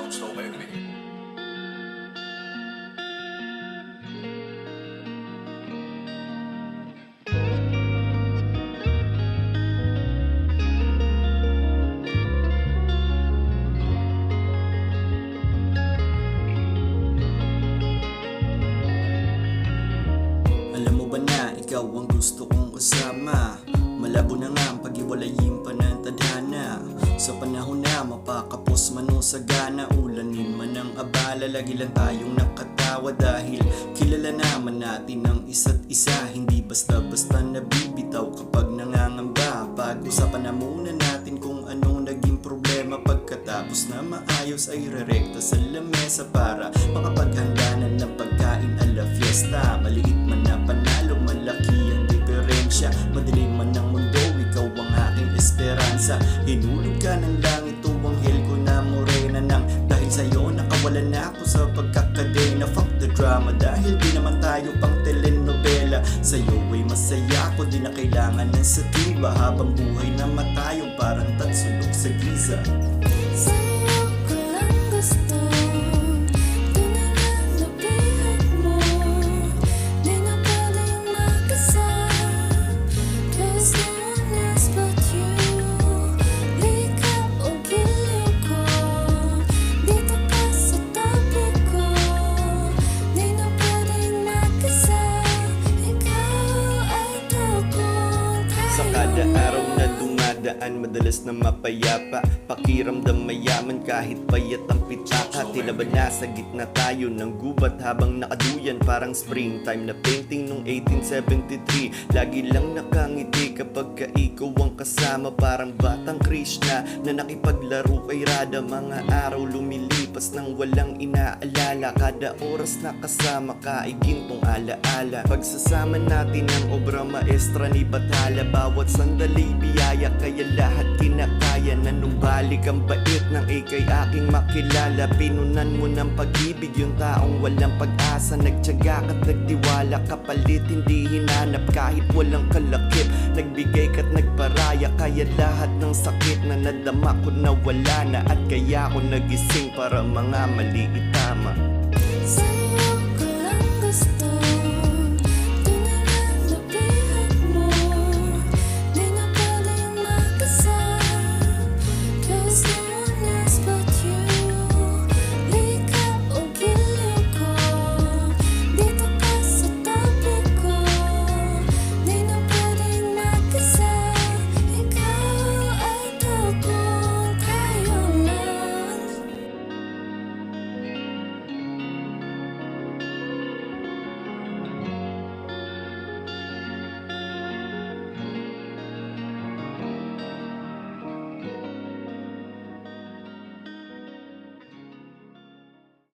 Don't slow baby. Alam mo ba na ikaw ang gusto kong kasama? Malabo na nga ang pag-iwalayin pa ng tadhana. Sa panahon na mapakapos man o sagana, ulanin man ang abala, lagi lang tayong nakatawa dahil kilala naman natin ang isa't isa. Hindi basta-basta nabibitaw kapag nangangamba. Pag-usapan na muna natin kung anong naging problema, pagkatapos na maayos ay rerekta sa lamesa para makapaghanda ng pagkain ala fiesta. Maliit man na panalo, malaki ang diferensya. Madilim man ang mundo, ikaw ang aking esperansa. Hinulog ka ng langit, tuwanghel ko na morena nang dahil sa'yo nakawala na ako sa pagkakadena. Fuck the drama dahil di naman tayo pang telenovela. Sa'yo ay masaya ko, di na kailangan ng sativa. Habang buhay na matayong parang tatsulok sa giza. Sa'yo ko lang gusto, tunalan na bihag mo. Di na pwede yung makasama, 'cause no one else but you. Likap o giliw ko, dito ka sa tabi ko. Di na pwede yung makasama, ikaw ay tukong Sa kada araw na dumadaan, madalas na mapayapa. Pakiramdam mayaman kahit payat ang pitaka. Tila ba nasa gitna tayo ng gubat habang nakaduyan, parang springtime na painting nung 1873. Lagi lang nakangiti kapag ka ikaw ang kasama, parang batang Krishna na nakipaglaro kay Radha. Mga araw lumilipas nang walang inaalala, kada oras na kasama ka ay gintong alaala. Pagsasama natin ang obra maestra ni Bathala, bawat sandali biyaya, kaya lahat kinakaya. Nanumbalik ang bait ng ikay aking makilala. Pinunan mo ng pag-ibig yung taong walang pag-asa. Nagtiyaga ka't nagtiwala, kapalit hindi hinanap kahit walang kalakip. Nagbigay ka't nagparaya, kaya lahat ng sakit na nadama ko na wala na. At kaya ako nagising para mga mali itama. Sa'yo